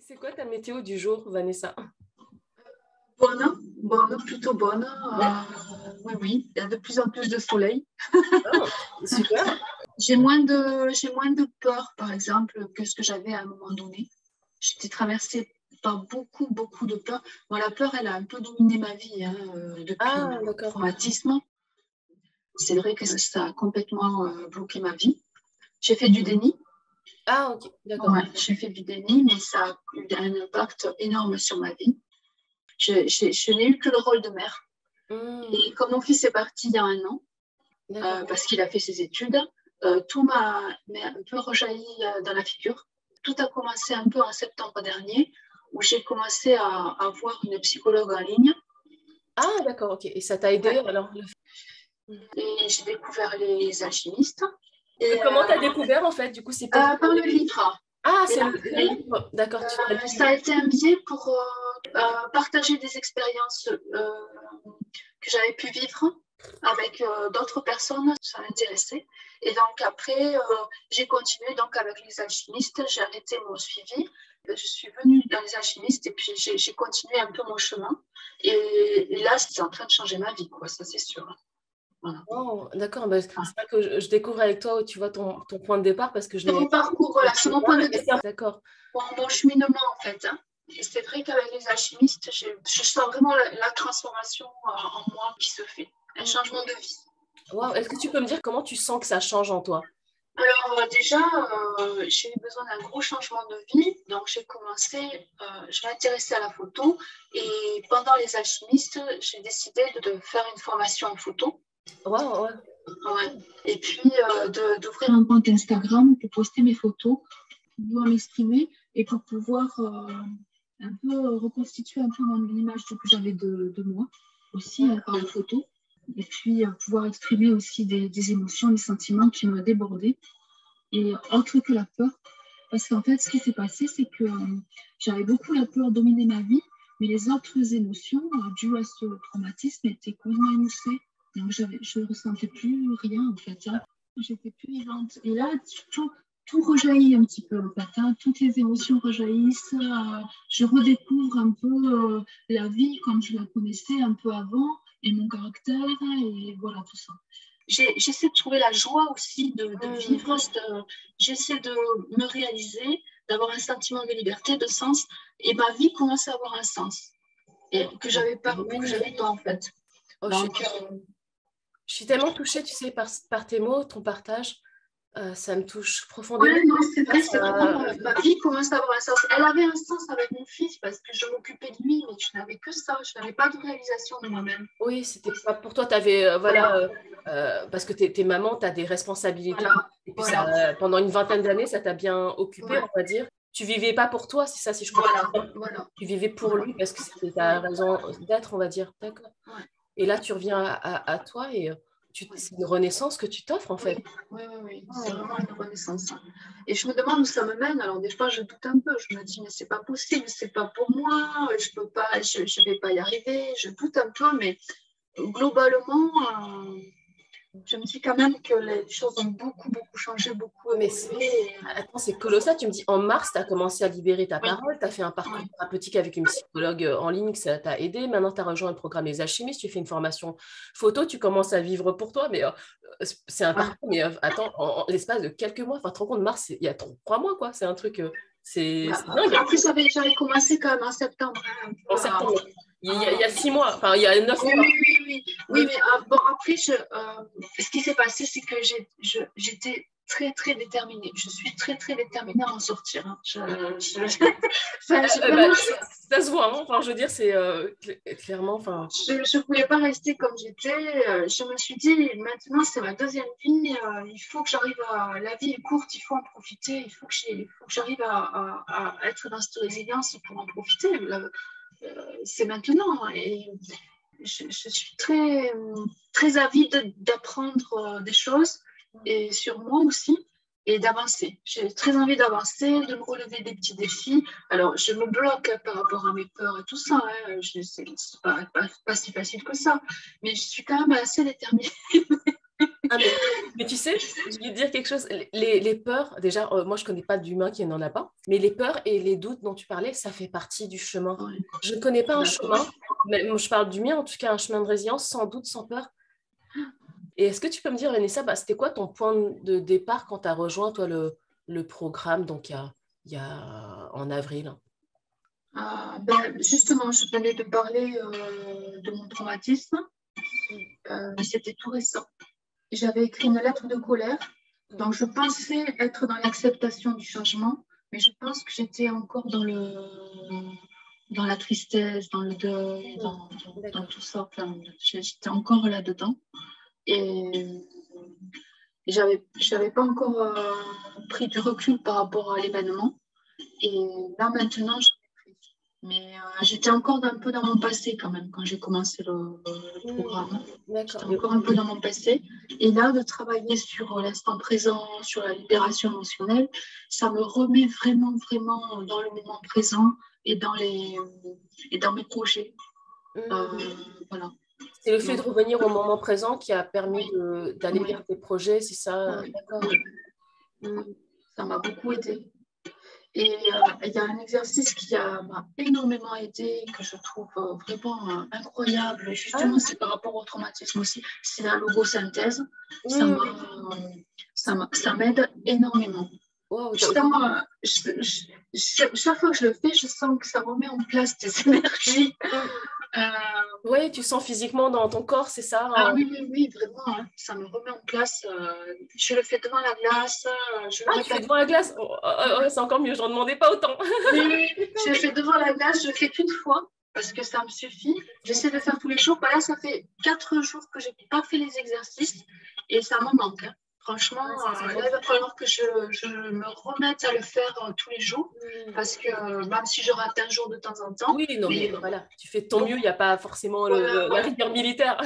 C'est quoi ta météo du jour, Vanessa? Bonne, plutôt bonne. Oui, oui, il y a de plus en plus de soleil. Ah, super. J'ai moins de peur, par exemple, que ce que j'avais à un moment donné. J'étais traversée par beaucoup, beaucoup de peur. Bon, la peur, elle a un peu dominé ma vie depuis Ah, mon d'accord. traumatisme. C'est vrai que ça a complètement bloqué ma vie. J'ai fait du déni. Ah, ok, d'accord. Ouais, j'ai fait du déni, mais ça a eu un impact énorme sur ma vie. Je n'ai eu que le rôle de mère. Hmm, Et comme mon fils est parti il y a un an, d'accord. parce qu'il a fait ses études, tout m'est un peu rejailli dans la figure. Tout a commencé un peu en septembre dernier, où j'ai commencé à voir une psychologue en ligne. Ah, d'accord, ok. Et ça t'a aidé Ouais. alors? Et j'ai découvert les alchimistes. Et Comment t'as découvert en fait? Du coup, c'est peut-être. par le livre. Ah, Et c'est le après, livre. D'accord, tu t'as ça lu. a été un biais pour partager des expériences que j'avais pu vivre avec d'autres personnes, ça m'intéressait. Et donc après, j'ai continué donc avec les alchimistes, j'ai arrêté mon suivi. Je suis venue dans les alchimistes et puis j'ai continué un peu mon chemin. Et là, c'est en train de changer ma vie, quoi, ça c'est sûr. Voilà. Oh, d'accord. Bah, Ah. c'est vrai que je découvre avec toi, tu vois, ton point de départ parce que je C'est n'ai mon parcours, voilà, c'est mon point de Et départ, d'accord. mon cheminement en fait, hein. Et c'est vrai qu'avec les alchimistes, je sens vraiment la transformation en moi qui se fait, un changement de vie. Wow. Est-ce que tu peux me dire comment tu sens que ça change en toi? Alors déjà, j'ai eu besoin d'un gros changement de vie, donc j'ai commencé, je m'intéressais à la photo et pendant les alchimistes, j'ai décidé de faire une formation en photo. Waouh, ouais. Ouais. Et puis d'ouvrir un compte Instagram pour poster mes photos, pour pouvoir m'exprimer et pour pouvoir un peu reconstituer un peu l'image que j'avais de moi aussi par la photo. Et puis pouvoir exprimer aussi des émotions, des sentiments qui m'ont débordé. Et autre que la peur, parce qu'en fait, ce qui s'est passé, c'est que j'avais beaucoup la peur dominer ma vie, mais les autres émotions dues à ce traumatisme étaient complètement émoussées. Donc, je ne ressentais plus rien, en fait, hein. J'étais plus vivante. Et là, tout rejaillit un petit peu, en fait, hein. Toutes les émotions rejaillissent. Je redécouvre un peu la vie comme je la connaissais un peu avant, et mon caractère, et voilà, tout ça. J'essaie de trouver la joie aussi de vivre, j'essaie de me réaliser, d'avoir un sentiment de liberté, de sens, et ma vie commence à avoir un sens, et que j'avais Magnifique. pas en fait. Oh, Donc, je suis tellement touchée, tu sais, par tes mots, ton partage. Ça me touche ouais, profondément. non, c'est Ah, vrai, c'est vraiment ma vie commence à avoir un sens. Elle avait un sens avec mon fils parce que je m'occupais de lui, mais je n'avais que ça, je n'avais pas de réalisation de moi-même. oui, c'était pas pour toi, tu avais, voilà, Voilà, parce que t'es maman, tu as des responsabilités. voilà, Et puis ça, voilà, pendant une vingtaine d'années, ça t'a bien occupé, on ouais, va dire. Tu vivais pas pour toi, c'est ça, si je comprends voilà, bien. voilà, Tu vivais pour voilà, lui parce que c'était ta ouais, raison d'être, on va dire. D'accord. ouais, Et là, tu reviens à toi et ouais. c'est une renaissance que tu t'offres, en Oui, fait. oui, oui, oui, c'est Oh. vraiment une renaissance. Et je me demande où ça me mène. Alors des fois, je doute un peu. Je me dis, mais c'est pas possible, c'est pas pour moi, je peux pas, je vais pas y arriver. Je doute un peu, mais globalement, je me dis quand même que les choses ont beaucoup, beaucoup changé, beaucoup Mais évolué. Et, attends, c'est colossal. Tu me dis, en mars, tu as commencé à libérer ta oui, parole, tu as fait un parcours oui, thérapeutique avec une psychologue en ligne, que ça t'a aidé. Maintenant, tu as rejoint le programme Les Alchimistes, tu fais une formation photo, tu commences à vivre pour toi. Mais c'est un ouais. parcours, mais attends, en l'espace de quelques mois, enfin, tu te rends compte, mars, il y a 3 mois, quoi. C'est un truc, Bah, c'est dingue. en plus, j'avais commencé quand même en septembre, hein, un En peu septembre, il y a à- 6 mois, enfin, il y a 9 mois. oui, oui, oui, oui, Oui. mais bon, après, ce qui s'est passé, c'est que j'étais très, très déterminée. Je suis très, très déterminée à m'en sortir, hein. Enfin, j'ai Bah, vraiment, ça se voit, hein. Enfin, je veux dire, c'est clairement, enfin. je pouvais pas rester comme j'étais. Je me suis dit, maintenant, c'est ma deuxième vie. Il faut que j'arrive à. La vie est courte, il faut en profiter. Il faut que j'arrive à être dans cette résilience pour en profiter. Là, c'est maintenant, hein. Et je suis très, très avide d'apprendre des choses et sur moi aussi et d'avancer. J'ai très envie d'avancer, de me relever des petits défis. Alors, je me bloque par rapport à mes peurs et tout ça, hein. C'est pas si facile que ça, mais je suis quand même assez déterminée. Ah, mais tu sais, je vais te dire quelque chose. Les peurs, déjà, moi, je ne connais pas d'humain qui n'en a pas, mais les peurs et les doutes dont tu parlais, ça fait partie du chemin. Ouais, Je ne connais pas un d'accord. chemin, mais moi, je parle du mien, en tout cas, un chemin de résilience, sans doute, sans peur. Et est-ce que tu peux me dire, Vanessa, bah, c'était quoi ton point de départ quand tu as rejoint, toi, le programme, donc en avril? Justement, je venais de parler de mon traumatisme. C'était tout récent. J'avais écrit une lettre de colère. Donc, je pensais être dans l'acceptation du changement, mais je pense que j'étais encore dans la tristesse, dans le deuil, dans D'accord. tout ça. Enfin, j'étais encore là-dedans. Et j'avais pas encore pris du recul par rapport à l'événement. Et là, maintenant, j'en ai pris. Mais j'étais encore un peu dans mon passé quand même quand j'ai commencé le programme. J'étais D'accord. encore un peu dans mon passé. Et là, de travailler sur l'instant présent, sur la libération émotionnelle, ça me remet vraiment, vraiment dans le moment présent et et dans mes projets. Hmm. Voilà. C'est le fait de Donc, revenir au moment présent qui a permis oui, d'aller oui, vers tes projets, c'est ça? oui, D'accord. oui. Hmm. Ça m'a beaucoup aidé. Et il y a un exercice qui m'a énormément aidé, que je trouve vraiment incroyable. Justement, Ah, c'est par rapport au traumatisme aussi. C'est la logosynthèse. Ça oui, m'a, oui. ça m'aide énormément. Wow, Je sens, chaque fois que je le fais, je sens que ça remet en place des énergies. Euh, ouais, tu sens physiquement dans ton corps, c'est ça? ah oui, oui, oui, vraiment, hein. Ça me remet en place. Je le fais devant la glace, je le Ah, tu fais répète. devant la glace? C'est encore mieux, j'en demandais pas autant. Oui, oui, je le fais devant la glace, je le fais qu'une fois parce que ça me suffit. J'essaie de le faire tous les jours. Bah là, ça fait 4 jours que je n'ai pas fait les exercices et ça me manque, hein. Franchement, Ah, ça là, il va manque. falloir que je me remette à le faire tous les jours Hmm. parce que même si je rate un jour de temps en temps, Oui, non, mais mais voilà, tu fais de ton mieux, il beaucoup, n'y a pas forcément voilà, la voilà, rigueur militaire.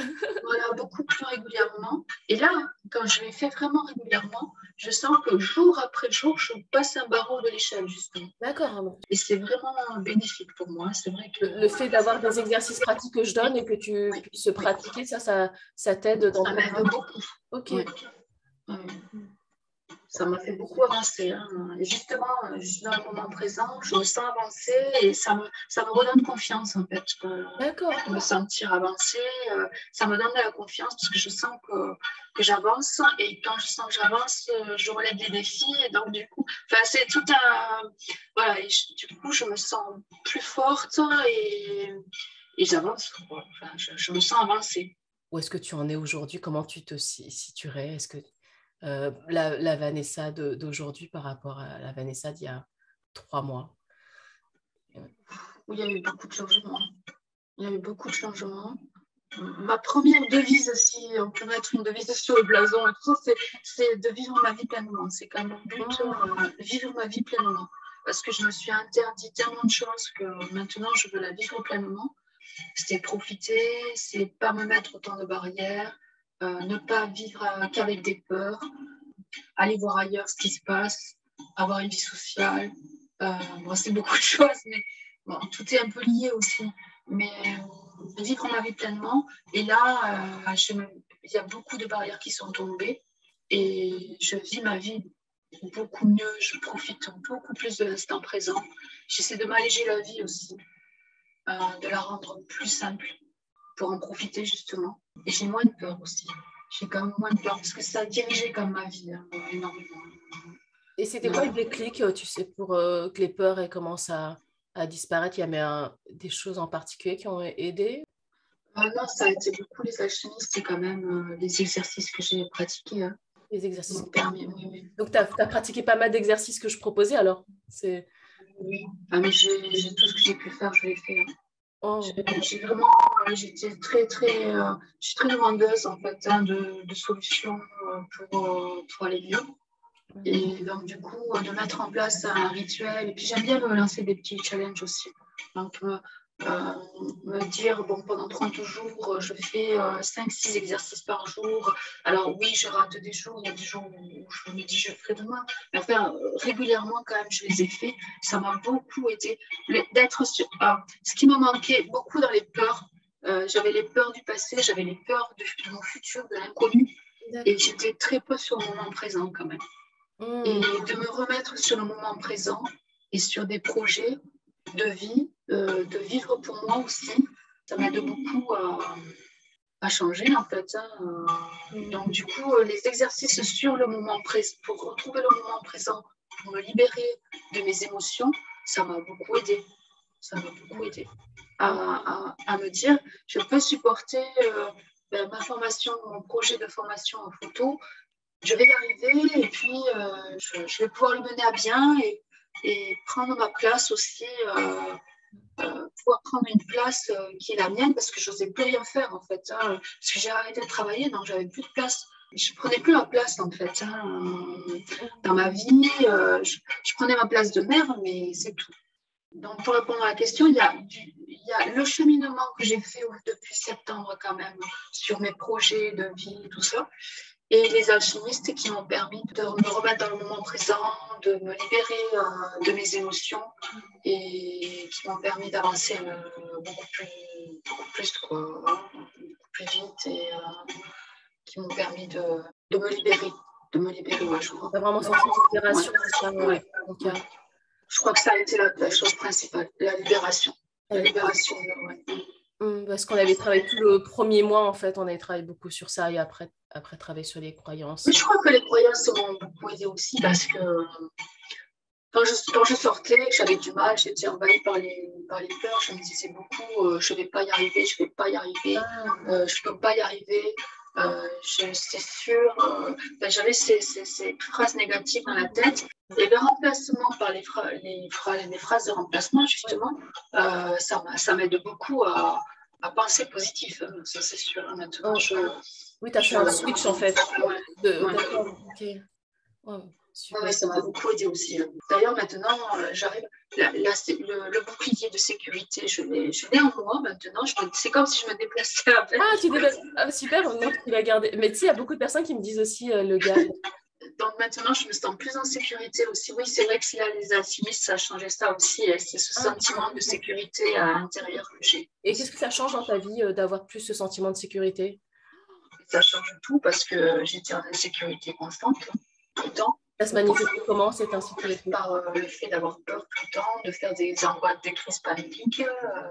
voilà, beaucoup plus régulièrement. Et là, quand je l'ai fait vraiment régulièrement, je sens que jour après jour, je passe un barreau de l'échelle, justement. D'accord. Et c'est vraiment bénéfique pour moi. C'est vrai que Le fait d'avoir des exercices pratiques que je donne et que tu oui, puisses oui, pratiquer, ça t'aide dans ça ton m'aide travail. beaucoup. Ok. Oui, oui. Ça m'a fait beaucoup avancer, hein. Et justement, je suis dans le moment présent, je me sens avancer et ça me redonne confiance en fait. D'accord. Me sentir avancer, ça me donne de la confiance parce que je sens que j'avance et quand je sens que j'avance, je relève des défis et donc du coup, c'est tout un. Voilà, et du coup, je me sens plus forte et j'avance, quoi. Enfin, je me sens avancer. Où est-ce que tu en es aujourd'hui? Comment tu te situerais? Est-ce que la Vanessa d'aujourd'hui par rapport à la Vanessa d'il y a 3 mois? Où il y a eu beaucoup de changements. Il y a eu beaucoup de changements. Ma première devise, si on peut mettre une devise sur le blason et tout ça, c'est de vivre ma vie pleinement. C'est quand même mon but, vivre ma vie pleinement. Parce que je me suis interdit tellement de choses que maintenant, je veux la vivre pleinement. C'est profiter, c'est pas me mettre autant de barrières, ne pas vivre qu'avec des peurs, aller voir ailleurs ce qui se passe, avoir une vie sociale. Bon, c'est beaucoup de choses, mais bon, tout est un peu lié aussi. Mais vivre ma vie pleinement. Et là, il y a beaucoup de barrières qui sont tombées et je vis ma vie beaucoup mieux. Je profite beaucoup plus de l'instant présent. J'essaie de m'alléger la vie aussi, de la rendre plus simple pour en profiter justement. Et j'ai moins de peur aussi. J'ai quand même moins de peur parce que ça a dirigé comme ma vie, hein, énormément. Et c'était quoi le déclic, tu sais, pour que les peurs elles commencent à disparaître? Il y avait des choses en particulier qui ont aidé? Non, ça a été beaucoup les alchimistes, c'est quand même les exercices que j'ai pratiqués, hein, Les qui exercices. m'ont permis. Oui, oui. Donc, tu as pratiqué pas mal d'exercices que je proposais alors? Oui. Ah, mais j'ai tout ce que j'ai pu faire, je l'ai fait, hein. Oh. J'ai vraiment, j'étais très, très, je suis très demandeuse en fait, hein, de solutions pour aller mieux. Et donc, du coup, de mettre en place un rituel. Et puis, j'aime bien me lancer des petits challenges aussi. Donc, me dire, bon, pendant 30 jours, je fais 5-6 exercices par jour. Alors, oui, je rate des jours. Il y a des jours où je me dis, je ferai demain. Mais enfin, régulièrement, quand même, je les ai faits. Ça m'a beaucoup aidé d'être sur. Ce qui me manquait beaucoup dans les peurs, j'avais les peurs du passé, j'avais les peurs de mon futur, de l'inconnu. Et j'étais très peu sur le moment présent quand même. Et de me remettre sur le moment présent et sur des projets de vie, de vivre pour moi aussi, ça m'aide beaucoup à changer en fait. Donc du coup, les exercices sur le moment présent, pour retrouver le moment présent, pour me libérer de mes émotions, ça m'a beaucoup aidé. Ça m'a beaucoup aidé à me dire, je peux supporter ma formation, mon projet de formation en photo, je vais y arriver et puis je vais pouvoir le mener à bien et prendre ma place aussi, pouvoir prendre une place qui est la mienne parce que je n'osais plus rien faire en fait. Parce que j'ai arrêté de travailler, donc j'avais plus de place. Je ne prenais plus ma place en fait. Dans ma vie, je prenais ma place de mère, mais c'est tout. Donc pour répondre à la question, il y a le cheminement que j'ai fait depuis septembre quand même sur mes projets de vie, tout ça. Et les alchimistes qui m'ont permis de me remettre dans le moment présent, de me libérer de mes émotions et qui m'ont permis d'avancer beaucoup plus vite et qui m'ont permis de me libérer. Ouais, je crois. Tu as vraiment senti une libération, c'est ça, ouais. Okay. Je crois que ça a été la chose principale, la libération. La libération, ouais. Parce qu'on avait travaillé tout le premier mois, en fait, on avait travaillé beaucoup sur ça et après travailler sur les croyances. Mais je crois que les croyances m'ont beaucoup aidé aussi parce que quand je sortais, j'avais du mal, j'étais envahie par les peurs, je me disais beaucoup, je ne vais pas y arriver, je ne vais pas y arriver, je ne peux pas y arriver, c'est sûr. J'avais ces phrases négatives dans la tête. Et le remplacement par les phrases de remplacement, justement, ça m'aide beaucoup à penser positif, ça c'est sûr. Maintenant, oui, tu as fait un switch en fait. D'accord, ok. Super. Ouais, ça m'a beaucoup aidé aussi. D'ailleurs, maintenant, j'arrive. Le bouclier de sécurité, je l'ai en moi maintenant. C'est comme si je me déplaçais avec. Ah, tu déplaces. Ah, super, maintenant tu l'as gardé. Mais tu sais, il y a beaucoup de personnes qui me disent aussi le gars. Donc maintenant, je me sens plus en sécurité aussi. Oui, c'est vrai que là, les alchimistes, ça a changé ça aussi. C'est ce sentiment de sécurité à l'intérieur que j'ai. Et qu'est-ce que ça change dans ta vie d'avoir plus ce sentiment de sécurité? Ça change tout parce que j'étais en insécurité constante tout le temps. Ça se manifeste comment cette insécurité? Par le fait d'avoir peur tout le temps, de faire des crises paniques.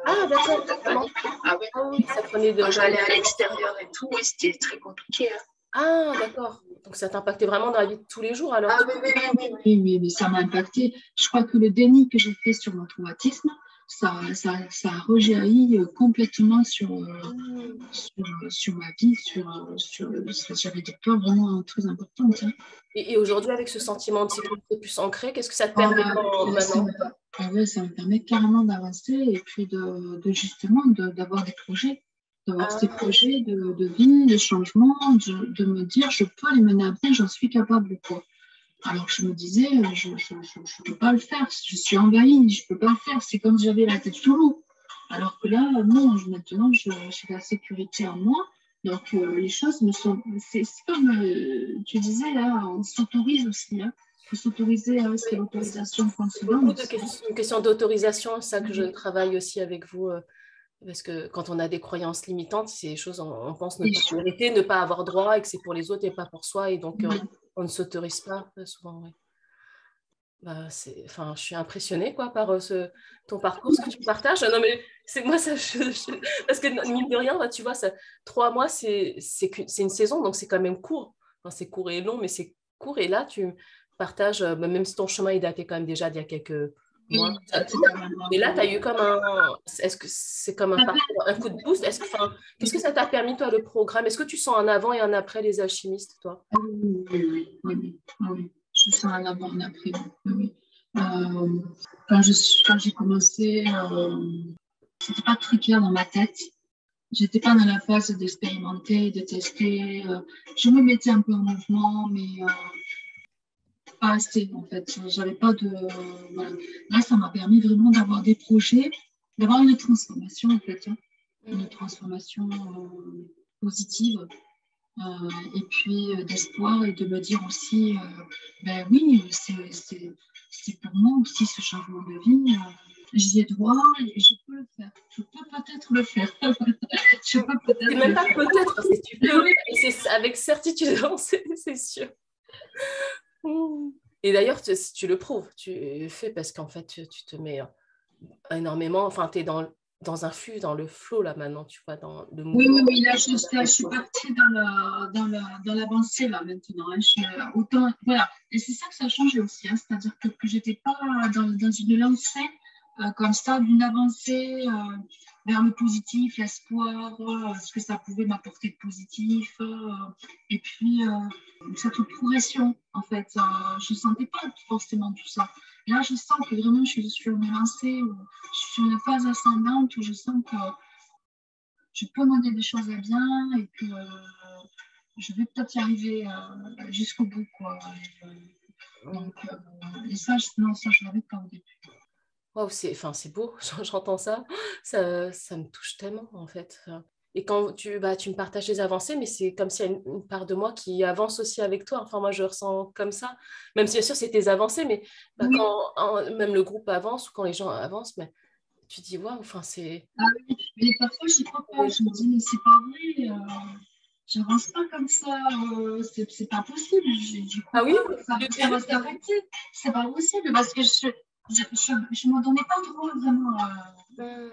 Ah, d'accord. Ah oui. Ah oui, ça prenait de. Quand j'allais à l'extérieur et tout, oui, c'était très compliqué. Ah, d'accord. Donc ça t'impactait vraiment dans la vie de tous les jours alors? Ah oui, mais ça m'a impacté. Je crois que le déni que j'ai fait sur mon traumatisme, ça a rejailli complètement sur ma vie, j'avais des peurs vraiment très importantes. Hein. Et aujourd'hui, avec ce sentiment de sécurité plus ancré, qu'est-ce que ça te permet maintenant? Ça me permet carrément d'avancer et puis justement d'avoir des projets. D'avoir ces projets de vie, de changement, de me dire je peux les mener à bien, j'en suis capable. Quoi. Alors je me disais, je ne peux pas le faire, je suis envahie, je ne peux pas le faire, c'est comme si j'avais la tête sous l'eau. Alors que là, non, maintenant, j'ai la sécurité en moi. Donc, les choses me sont... C'est comme tu disais, là, on s'autorise aussi. Hein. Il faut s'autoriser, c'est l'autorisation qu'on se donne. Une question d'autorisation, c'est ça que je travaille aussi avec vous. Parce que quand on a des croyances limitantes, c'est des choses, on pense ne pas mériter, ne pas avoir droit et que c'est pour les autres et pas pour soi. Et donc, on ne s'autorise pas souvent. Oui. Je suis impressionnée quoi, par ton parcours, ce que tu partages. Non, mais c'est moi, ça, parce que mine de rien, tu vois, 3 mois, c'est une saison, donc c'est quand même court. Enfin, c'est court et long, mais c'est court. Et là, tu partages, même si ton chemin est daté quand même déjà d'il y a quelques mois. Et là, tu as eu comme est-ce que c'est comme un coup de boost? Qu'est-ce que ça t'a permis, toi, le programme? Est-ce que tu sens un avant et un après les alchimistes, toi? Oui. Je sens un avant et un après. Oui. Quand j'ai commencé, c'était pas très clair dans ma tête. J'étais pas dans la phase d'expérimenter, de tester. Je me mettais un peu en mouvement, mais pas assez en fait. J'avais pas de. Voilà. Là, ça m'a permis vraiment d'avoir des projets, d'avoir une transformation en fait, hein. Une transformation positive. Et puis d'espoir et de me dire aussi, oui, c'est pour moi aussi ce changement de vie. J'y ai droit et je peux le faire. Je peux peut-être le faire. Je peux C'est peut-être même le pas faire. peut-être, c'est tu peux, et c'est avec certitude, c'est sûr. Et d'ailleurs, si tu le prouves, tu fais parce qu'en fait, tu te mets énormément, enfin, tu es dans un flux, dans le flow là maintenant, tu vois, dans le Oui, mouvement. oui, oui, là, je suis partie dans l'avancée, là, maintenant. Hein. Je suis autant, voilà. Et c'est ça que ça a changé aussi, hein. C'est-à-dire que je n'étais pas dans une lancée comme ça, d'une avancée vers le positif, l'espoir, ce que ça pouvait m'apporter de positif. Et puis, cette progression, en fait. Je ne sentais pas forcément tout ça. Là, je sens que vraiment, je suis sur une lancée, où je suis sur une phase ascendante, où je sens que je peux mener des choses à bien et que je vais peut-être y arriver jusqu'au bout, quoi. Donc, et ça, non, ça, je l'avais pas au début. Waouh, c'est beau, j'entends ça. Ça me touche tellement, en fait. Et quand tu me partages les avancées, mais c'est comme s'il y a une part de moi qui avance aussi avec toi. Enfin, moi, je ressens comme ça. Même si, bien sûr, c'est tes avancées, mais Oui, même le groupe avance ou quand les gens avancent, mais tu dis, waouh, enfin, c'est... ah oui, mais parfois, j'y crois pas. Je me dis, mais c'est pas vrai. J'avance pas comme ça. C'est pas possible. J'y crois Ah oui? pas. Ça va s'arrêter. C'est pas possible parce que je me donnais pas trop vraiment à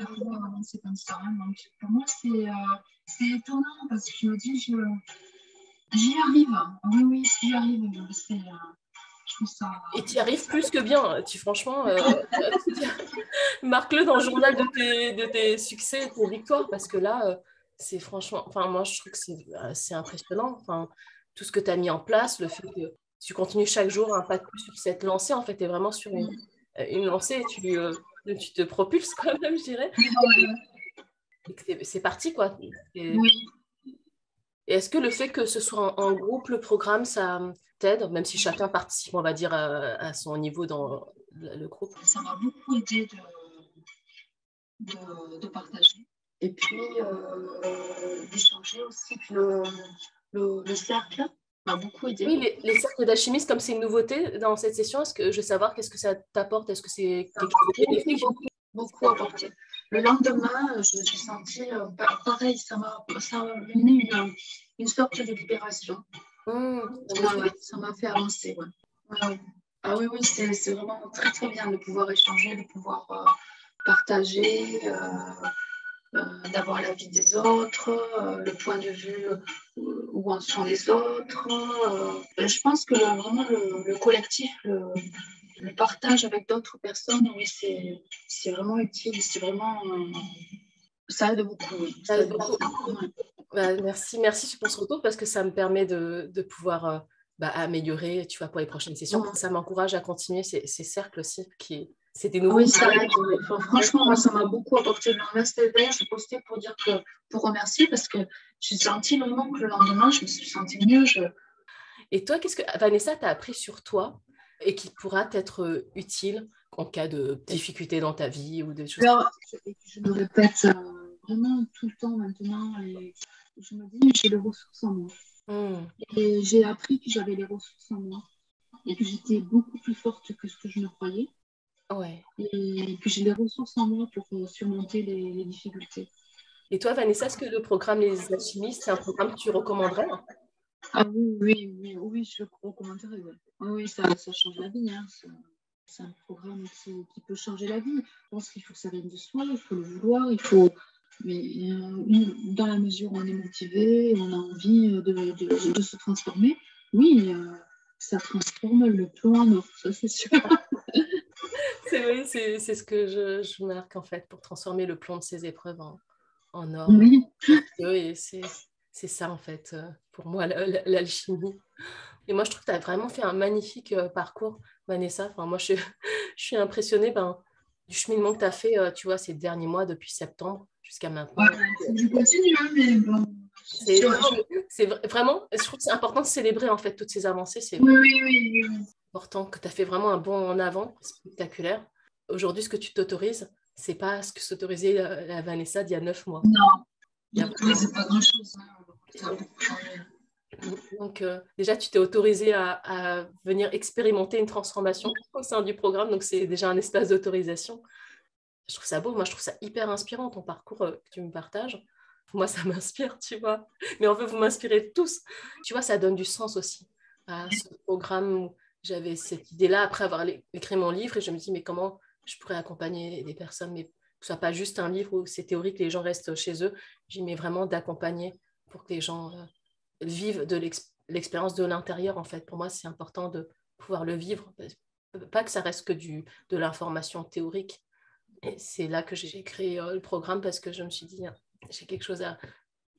pouvoir avancer comme ça. Hein. Donc, pour moi, c'est étonnant parce que je me dis, j'y arrive. Oui, oui, j'y arrive. Je trouve ça. Et tu y arrives plus que bien. Franchement, marque-le dans le journal de tes succès et tes victoires, parce que là, c'est franchement, enfin, moi, je trouve que c'est impressionnant. Enfin, tout ce que tu as mis en place, le fait que tu continues chaque jour un pas de plus sur cette lancée, en fait, tu es vraiment sur une lancée, tu te propulses quand même, je dirais. Et que c'est parti, quoi. Et Oui, est-ce que le fait que ce soit en groupe, le programme, ça t'aide, même si chacun participe, on va dire, à son niveau dans le groupe? ça m'a beaucoup aidé de partager. Et puis, d'échanger aussi. Puis le cercle m'a beaucoup aidé. Oui, les cercles d'alchimistes, comme c'est une nouveauté dans cette session, est-ce que je veux savoir qu'est-ce que ça t'apporte? Est-ce que c'est Ça quelque chose de m'a beaucoup, bénéfique? beaucoup, beaucoup apporté. Le lendemain, j'ai senti pareil, ça m'a amené une sorte de libération. Ça m'a fait avancer. Ouais. Ouais, ouais. Ah oui, oui, c'est vraiment très, très bien de pouvoir échanger, de pouvoir partager. D'avoir l'avis des autres, le point de vue où en sont les autres. Je pense que vraiment le collectif, le partage avec d'autres personnes, oui, c'est vraiment utile, c'est vraiment, ça aide beaucoup. Oui, ça aide Beaucoup. beaucoup. Ouais. Bah, merci pour ce retour parce que ça me permet de pouvoir améliorer, tu vois, pour les prochaines sessions. Ouais. Ça m'encourage à continuer ces cercles aussi, c'est des Ah nouveaux. oui, ça aide. Oui. Enfin, franchement, moi, ça m'a beaucoup apporté. Là, c'était d'ailleurs, je postais pour dire que, pour remercier parce que j'ai senti vraiment que le lendemain, je me suis sentie mieux. Et toi, qu'est-ce que Vanessa t'a appris sur toi et qui pourra t'être utile en cas de difficulté dans ta vie ou de choses comme Alors, je me répète vraiment tout le temps maintenant et je me dis, j'ai les ressources en moi. ça? Et j'ai appris que j'avais les ressources en moi et que j'étais beaucoup plus forte que ce que je ne croyais Ouais. et que j'ai les ressources en moi pour surmonter les difficultés. Et toi, Vanessa, est-ce que le programme Les Alchimistes, c'est un programme que tu recommanderais? Ah oui, oui, oui, oui, je le recommanderais. Ouais. Oui, oui, ça change la vie. Hein. C'est un programme qui peut changer la vie. Je pense qu'il faut que ça vienne de soi, il faut le vouloir, il faut. Mais dans la mesure où on est motivé, on a envie de se transformer, oui, ça transforme le plomb en or, ça c'est sûr. C'est vrai, c'est ce que je marque en fait pour transformer le plomb de ces épreuves en or Oui, précieux. Et c'est ça en fait pour moi l'alchimie. Et moi je trouve que tu as vraiment fait un magnifique parcours, Vanessa. Enfin, moi je suis impressionnée du cheminement que tu as fait, tu vois, ces derniers mois depuis septembre jusqu'à maintenant. voilà, il faut que je continue, hein, mais bon, c'est C'est sûr. non, mais vraiment, je trouve que c'est important de célébrer en fait toutes ces avancées. C'est Oui, oui, oui, oui, oui. important que tu as fait vraiment un bond en avant spectaculaire. Aujourd'hui, ce que tu t'autorises, c'est pas ce que s'autorisait la Vanessa d'il y a 9 mois. Non, Il y a oui, c'est pas grand-chose. Hein. Ça a vraiment- beaucoup changé. Donc, déjà, tu t'es autorisé à venir expérimenter une transformation au sein du programme. Donc, c'est déjà un espace d'autorisation. Je trouve ça beau, moi je trouve ça hyper inspirant ton parcours que tu me partages. Moi ça m'inspire, tu vois. Mais en fait, vous m'inspirez tous. Tu vois, ça donne du sens aussi à ce programme où j'avais cette idée-là après avoir écrit mon livre et je me dis, mais comment je pourrais accompagner des personnes, mais que ce soit pas juste un livre où c'est théorique, les gens restent chez eux. J'ai mais vraiment d'accompagner pour que les gens vivent de l'expérience de l'intérieur, en fait. Pour moi, c'est important de pouvoir le vivre. Pas que ça reste que de l'information théorique. Et c'est là que j'ai créé le programme parce que je me suis dit, ah, j'ai quelque chose à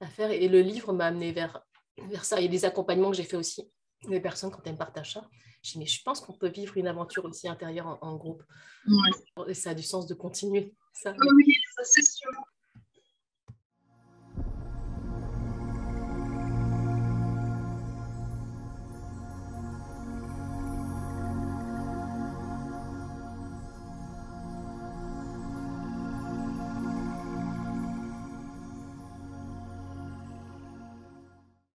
faire. Et le livre m'a amené vers ça. Et les accompagnements que j'ai fait aussi, les personnes, quand elles me partagent ça, je dis, mais je pense qu'on peut vivre une aventure aussi intérieure en groupe. Ouais. Et ça a du sens de continuer ça. Oui, ça c'est sûr.